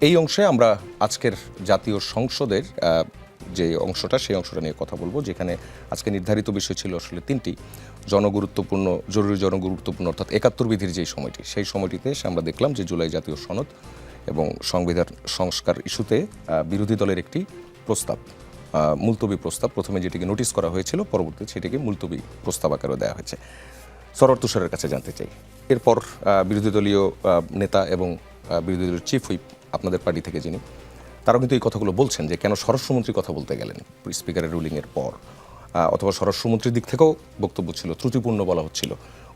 এই অংশে আমরা আজকের জাতীয় সংসদের যে অংশটা সেই অংশটা নিয়ে কথা বলবো, যেখানে আজকে নির্ধারিত বিষয় ছিল আসলে তিনটি জনগুরুত্বপূর্ণ, জরুরি জনগুরুত্বপূর্ণ অর্থাৎ ৭১ বিধির যেই সময়টি, সেই সময়টিতে আমরা দেখলাম যে জুলাই জাতীয় সনদ এবং সংবিধান সংস্কার ইস্যুতে বিরোধী দলের একটি প্রস্তাব, মুলতবি প্রস্তাব, প্রথমে যেটিকে নোটিশ করা হয়েছিল, পরবর্তীতে সেটিকে মুলতবি প্রস্তাব আকারে দেওয়া হয়েছে। সরোয়ার তুষারের কাছে জানতে চাই, এরপর বিরোধী দলীয় নেতা এবং বিরোধী দলীয় চিফ হুইপ আপনাদের পার্টি থেকে যিনি, তারাও কিন্তু এই কথাগুলো বলছেন যে কেন স্বরাষ্ট্রমন্ত্রী কথা বলতে গেলেন স্পিকারের রুলিংয়ের পর, অথবা স্বরাষ্ট্রমন্ত্রীর দিক থেকেও বক্তব্য ছিল ত্রুটিপূর্ণ বলা হচ্ছিল,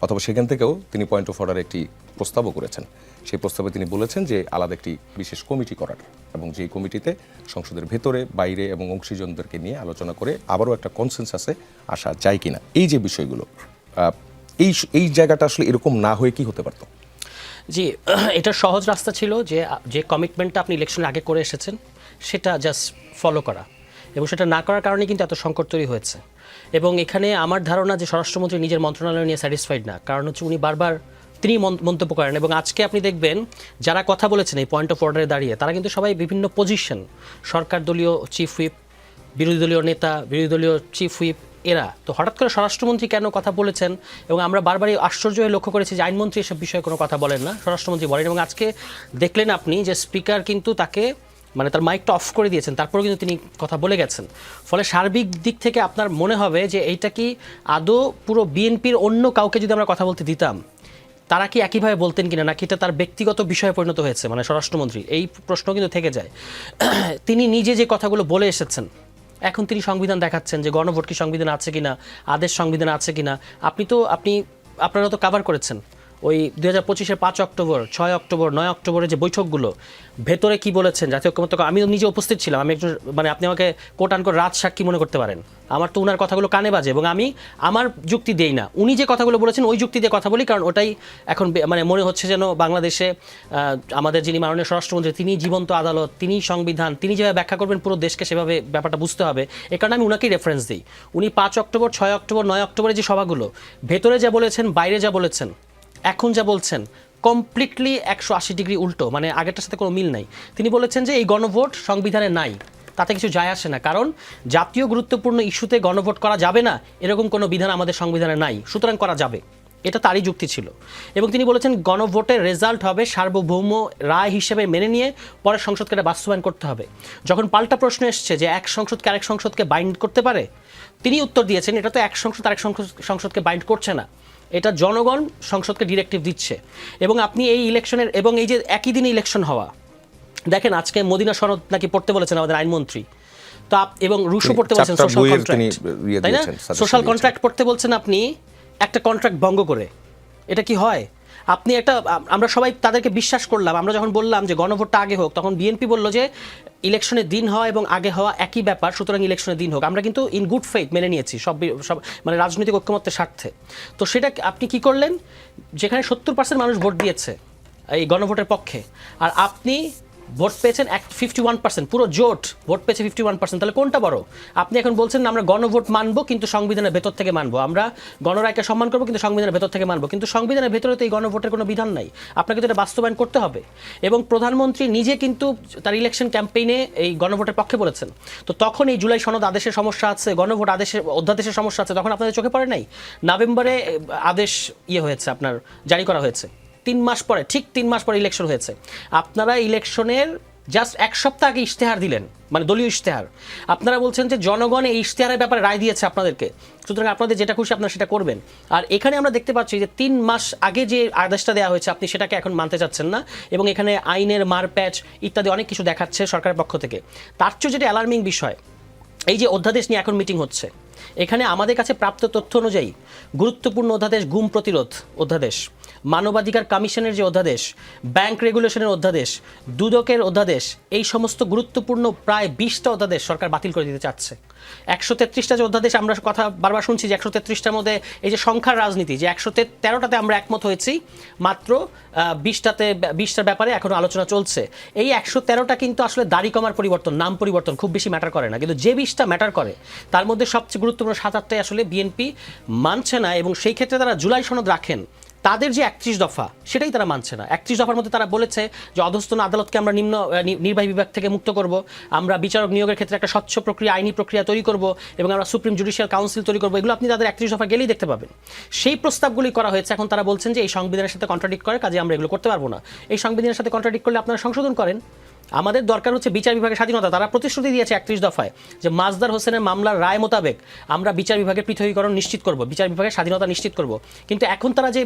অথবা সেখান থেকেও তিনি পয়েন্ট অফ অর্ডারে একটি প্রস্তাবও করেছেন। সেই প্রস্তাবে তিনি বলেছেন যে আলাদা একটি বিশেষ কমিটি করার, এবং যেই কমিটিতে সংসদের ভেতরে বাইরে এবং অংশীজনদেরকে নিয়ে আলোচনা করে আবারও একটা কনসেনসাসে আসা যায় কিনা, এই যে বিষয়গুলো, এই জায়গাটা আসলে এরকম না হয়ে কি হতে পারত? জি, এটা সহজ রাস্তা ছিল যে কমিটমেন্টটা আপনি ইলেকশনের আগে করে এসেছেন সেটা জাস্ট ফলো করা, এবং সেটা না করার কারণে কিন্তু এত সংকট তৈরি হয়েছে। এবং এখানে আমার ধারণা যে স্বরাষ্ট্রমন্ত্রী নিজের মন্ত্রণালয় নিয়ে স্যাটিসফাইড না, কারণ হচ্ছে উনি বারবার তিনি মন্তব্য করেন, এবং আজকে আপনি দেখবেন যারা কথা বলেছেন এই পয়েন্ট অফ অর্ডারে দাঁড়িয়ে, তারা কিন্তু সবাই বিভিন্ন পজিশন, সরকার দলীয় চিফ হুইপ, বিরোধী দলীয় নেতা, বিরোধী দলীয় চিফ হুইপ, এরা তো হঠাৎ করে স্বরাষ্ট্রমন্ত্রী কেন কথা বলেছেন, এবং আমরা বারবারই আশ্চর্য হয়ে লক্ষ্য করেছি যে আইনমন্ত্রী এসব বিষয়ে কোনো কথা বলেন না, স্বরাষ্ট্রমন্ত্রী বলেন। এবং আজকে দেখলেন আপনি যে স্পিকার কিন্তু তাকে তার মাইকটা অফ করে দিয়েছেন, তারপরেও কিন্তু তিনি কথা বলে গেছেন। ফলে সার্বিক দিক থেকে আপনার মনে হবে যে এইটা কি আদৌ পুরো বিএনপির অন্য কাউকে যদি আমরা কথা বলতে দিতাম, তারা কি একইভাবে বলতেন কিনা, নাকি এটা তার ব্যক্তিগত বিষয়ে পরিণত হয়েছে, স্বরাষ্ট্রমন্ত্রী, এই প্রশ্ন কিন্তু থেকে যায়। তিনি নিজে যে কথাগুলো বলে এসেছেন, এখন তিনি সংবিধান দেখাচ্ছেন যে গণভোট কি সংবিধান আছে কিনা, আদেশ সংবিধান আছে কিনা। আপনারা তো কাভার করেছেন ওই 2025-এর 5 অক্টোবর, 6 অক্টোবর, 9 অক্টোবরের যে বৈঠকগুলো, ভেতরে কি বলেছেন জাতীয় ঐক্যমত্য, আমি নিজে উপস্থিত ছিলাম, আমি একজন আপনি আমাকে কোট আনকোট রাত সাক্ষী মনে করতে পারেন, আমার তো ওনার কথাগুলো কানে বাজে, এবং আমি আমার যুক্তি দেই না, উনি যে কথাগুলো বলেছেন ওই যুক্তি দিয়ে কথা বলি, কারণ ওটাই এখন মনে হচ্ছে যেন বাংলাদেশে আমাদের যিনি মাননীয় স্বরাষ্ট্রমন্ত্রী, তিনি জীবন্ত আদালত, তিনি সংবিধান, তিনি যেভাবে ব্যাখ্যা করবেন পুরো দেশকে সেভাবে ব্যাপারটা বুঝতে হবে, এ কারণে আমি ওনাকেই রেফারেন্স দিই। উনি 5 অক্টোবর, 6 অক্টোবর, 9 অক্টোবরে যে সভাগুলো, ভেতরে যা বলেছেন, বাইরে যা বলেছেন, এখন যা বলছেন কমপ্লিটলি 180 ডিগ্রি উল্টো, আগেরটার সাথে কোনো মিল নাই। তিনি বলেছেন যে এই গণভোট সংবিধানে নাই, তাতে কিছু যায় আসে না, কারণ জাতীয় গুরুত্বপূর্ণ ইস্যুতে গণভোট করা যাবে না এরকম কোনো বিধান আমাদের সংবিধানে নাই, সুতরাং করা যাবে, এটা তারই যুক্তি ছিল। এবং তিনি বলেছেন গণভোটের রেজাল্ট হবে সার্বভৌম রায় হিসেবে মেনে নিয়ে পরে সংসদকে এটা বাস্তবায়ন করতে হবে। যখন পাল্টা প্রশ্ন এসছে যে এক সংসদকে আরেক সংসদকে বাইন্ড করতে পারে, তিনি উত্তর দিয়েছেন এটা তো এক সংসদ আরেক সংসদকে বাইন্ড করছে না, এটা জনগণ সংসদকে ডিরেক্টিভ দিচ্ছে। এবং আপনি এই ইলেকশনের, এবং এই যে একই দিনে ইলেকশন হওয়া, দেখেন আজকে মদিনা সনদ নাকি পড়তে বলেছেন আমাদের আইনমন্ত্রী, তো এবং রুশো পড়তে বলছেন সোশ্যাল কন্ট্রাক্ট, তাই না? সোশ্যাল কন্ট্রাক্ট পড়তে বলছেন আপনি একটা কন্ট্রাক্ট ভঙ্গ করে, এটা কি হয়? আপনি আমরা সবাই তাদেরকে বিশ্বাস করলাম, আমরা যখন বললাম যে গণভোটটা আগে হোক, তখন বিএনপি বলল যে ইলেকশনের দিন হওয়া এবং আগে হওয়া একই ব্যাপার, সুতরাং ইলেকশনের দিন হোক। আমরা কিন্তু ইন গুড ফেইথ মেনে নিয়েছি সব রাজনৈতিক ঐক্যমত্যের স্বার্থে। তো সেটা আপনি কি করলেন, যেখানে 70% মানুষ ভোট দিয়েছে এই গণভোটের পক্ষে, আর আপনি ভোট পেয়েছেন 51%, পুরো জোট ভোট পেয়েছে 51%, তাহলে কোনটা বড়? আপনি এখন বলছেন আমরা গণভোট মানবো কিন্তু সংবিধানের ভেতর থেকে মানবো, আমরা গণরায়কে সম্মান করবো কিন্তু সংবিধানের ভেতর থেকে মানবো, কিন্তু সংবিধানের ভেতরে তো এই গণভোটের কোনো বিধান নাই, আপনাকে তো এটা বাস্তবায়ন করতে হবে। এবং প্রধানমন্ত্রী নিজে কিন্তু তার ইলেকশন ক্যাম্পেইনে এই গণভোটের পক্ষে বলেছেন। তো তখন এই জুলাই সনদ আদেশের সমস্যা আছে, গণভোট অধ্যাদেশের সমস্যা আছে, তখন আপনাদের চোখে পড়ে নাই? নভেম্বরে আদেশ হয়েছে, আপনার জারি করা হয়েছে, 3 মাস পরে, ঠিক 3 মাস পরে ইলেকশন হয়েছে। আপনারা ইলেকশনের জাস্ট 1 সপ্তাহ আগে ইশতেহার দিলেন, দলীয় ইশতেহার। আপনারা বলছেন যে জনগণ এই ইশতেহারের ব্যাপারে রায় দিয়েছে আপনাদেরকে, সুতরাং আপনাদের যেটা খুশি আপনারা সেটা করবেন। আর এখানে আমরা দেখতে পাচ্ছি যে 3 মাস আগে যে আদেশটা দেওয়া হয়েছে আপনি সেটাকে এখন মানতে চাচ্ছেন না, এবং এখানে আইনের মারপ্যাচ ইত্যাদি অনেক কিছু দেখাচ্ছে সরকারের পক্ষ থেকে। তার চেয়ে যেটা অ্যালার্মিং বিষয়, এই যে অধ্যাদেশ নিয়ে এখন মিটিং হচ্ছে, এখানে আমাদের কাছে প্রাপ্ত তথ্য অনুযায়ী গুরুত্বপূর্ণ অধ্যাদেশ, গুম প্রতিরোধ অধ্যাদেশ, মানবাধিকার কমিশনের যে অধ্যাদেশ, ব্যাংক রেগুলেশনের অধ্যাদেশ, দুদকের অধ্যাদেশ, এই সমস্ত গুরুত্বপূর্ণ প্রায় 20টা অধ্যাদেশ সরকার বাতিল করে দিতে চাচ্ছে। 133টা যে অধ্যাদেশ, আমরা কথা বারবার শুনছি যে 133টার মধ্যে এই যে সংখ্যার রাজনীতি, যে 113টাতে আমরা একমত হয়েছি, মাত্র 20টার ব্যাপারে এখনো আলোচনা চলছে। এই 113টা কিন্তু আসলে দাড়ি কমার পরিবর্তন, নাম পরিবর্তন খুব বেশি ম্যাটার করে না, কিন্তু যে 20টা ম্যাটার করে তার মধ্যে সবচেয়ে গুরুত্বপূর্ণ 7-8টাই আসলে বিএনপি মানছে না, এবং সেই ক্ষেত্রে তারা জুলাই সনদ রাখেন, তাদের যে 31 দফা সেটাই তারা মানছে না। 31 দফার মধ্যে তারা বলেছে যে অধস্তন আদালতকে আমরা নির্বাহী বিভাগ থেকে মুক্ত করব, আমরা বিচারক নিয়োগের ক্ষেত্রে একটা স্বচ্ছ প্রক্রিয়া, আইনি প্রক্রিয়া তৈরি করব এবং আমরা সুপ্রিম জুডিশিয়াল কাউন্সিল তৈরি করব। এগুলো আপনি তাদের 31 দফা গেলেই দেখতে পাবেন। সেই প্রস্তাবগুলি করা হয়েছে। এখন তারা বলছেন যে এই সংবিধানের সাথে কন্ট্রাডিক্ট করে, কাজে আমরা এগুলো করতে পারবো না। এই সংবিধানের সাথে কন্ট্রাডিক্ট করলে আপনারা সংশোধন করেন। আমাদের দরকার হচ্ছে বিচার বিভাগের স্বাধীনতা। তারা প্রতিশ্রুতি দিয়েছে 31 দফায় যে মাজদার হোসেনের মামলার রায় মোতাবেক আমরা বিচার বিভাগের পৃথকীকরণ নিশ্চিত করব, বিচার বিভাগের স্বাধীনতা নিশ্চিত করব। কিন্তু এখন তারা যে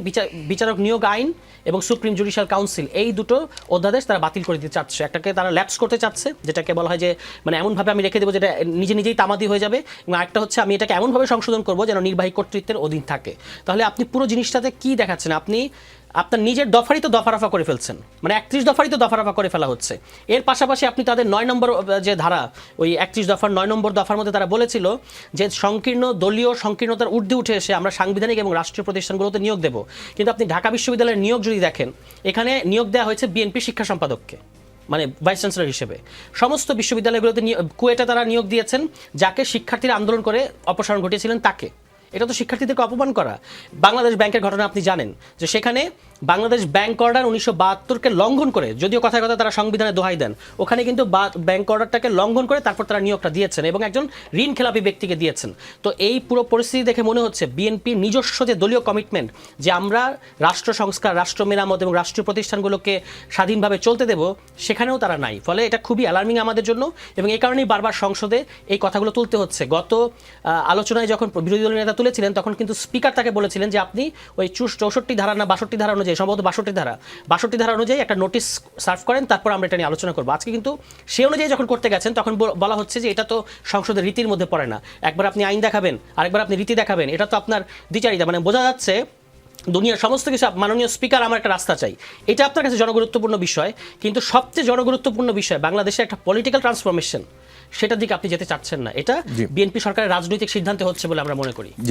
বিচারক নিয়োগ আইন এবং সুপ্রিম জুডিশিয়াল কাউন্সিল এই দুটো অধ্যাদেশ তারা বাতিল করে দিতে চাচ্ছে। একটাকে তারা ল্যাপস করতে চাচ্ছে, যেটাকে বলা হয় যে মানে এমনভাবে আমি রেখে দেবো যেটা নিজে নিজেই তামাদি হয়ে যাবে, এবং আরেকটা হচ্ছে আমি এটাকে এমনভাবে সংশোধন করবো যেন নির্বাহী কর্তৃত্বের অধীন থাকে। তাহলে আপনি পুরো জিনিসটাতে কি দেখাচ্ছেন? আপনি আপনার নিজের দফারই তো দফারফা করে ফেলছেন, মানে 31 দফারই তো দফারফা করে ফেলা হচ্ছে। এর পাশাপাশি আপনি তাদের 9 নম্বর যে ধারা, ওই 31 দফার 9 নম্বর দফার মধ্যে তারা বলেছিল যে সংকীর্ণ দলীয় সংকীর্ণতার ঊর্ধ্বে উঠে এসে আমরা সাংবিধানিক এবং রাষ্ট্রীয় প্রতিষ্ঠানগুলোতে নিয়োগ দেব। কিন্তু আপনি ঢাকা বিশ্ববিদ্যালয়ের নিয়োগ যদি দেখেন, এখানে নিয়োগ দেওয়া হয়েছে বিএনপি শিক্ষা সম্পাদককে, মানে ভাইস চ্যান্সেলর হিসেবে। সমস্ত বিশ্ববিদ্যালয়গুলোতে কুয়েটে তারা নিয়োগ দিয়েছেন যাকে শিক্ষার্থীরা আন্দোলন করে অপসারণ ঘটিয়েছিলেন তাকে। এটা তো শিক্ষার্থীদেরকে অপমান করা। বাংলাদেশ ব্যাংকের ঘটনা আপনি জানেন যে সেখানে বাংলাদেশ ব্যাংক অর্ডার 1972-কে লঙ্ঘন করে, যদিও কথায় কথা তারা সংবিধানে দোহাই দেন, ওখানে কিন্তু ব্যাংক অর্ডারটাকে লঙ্ঘন করে তারপর তারা নিয়োগটা দিয়েছেন এবং একজন ঋণ খেলাপি ব্যক্তিকে দিয়েছেন। তো এই পুরো পরিস্থিতি দেখে মনে হচ্ছে বিএনপির নিজস্ব যে দলীয় কমিটমেন্ট যে আমরা রাষ্ট্র সংস্কার, রাষ্ট্র মেরামত এবং রাষ্ট্রীয় প্রতিষ্ঠানগুলোকে স্বাধীনভাবে চলতে দেব, সেখানেও তারা নাই। ফলে এটা খুবই অ্যালার্মিং আমাদের জন্য, এবং এই কারণেই বারবার সংসদে এই কথাগুলো তুলতে হচ্ছে। গত আলোচনায় যখন বিরোধী দলের নেতা তুলেছিলেন তখন কিন্তু স্পিকার তাকে বলেছিলেন যে আপনি ওই 64 ধারা না 62 ধারা অনুযায়ী, সম্ভবত 62 ধারা অনুযায়ী একটা নোটিশ সার্ভ করেন, তারপর আমরা এটা নিয়ে আলোচনা করবো। আজকে কিন্তু সে অনুযায়ী যখন করতে গেছেন তখন বলা হচ্ছে যে এটা তো সংসদের রীতির মধ্যে পড়ে না। একবার আপনি আইন দেখাবেন, আরেকবার আপনি রীতি দেখাবেন, এটা তো আপনার দ্বিচারিতা। মানে বোঝা যাচ্ছে দুনিয়ার সমস্ত কিছু মাননীয় স্পিকার আমার একটা রাস্তা চাই, এটা আপনার কাছে জনগুরুত্বপূর্ণ বিষয়, কিন্তু সবচেয়ে জনগুরুত্বপূর্ণ বিষয় বাংলাদেশের একটা পলিটিক্যাল ট্রান্সফরমেশন, সেটার দিকে আপনি যেতে চাচ্ছেন না। এটা বিএনপি সরকারের রাজনৈতিক সিদ্ধান্তে হচ্ছে বলে আমরা মনে করি। জি।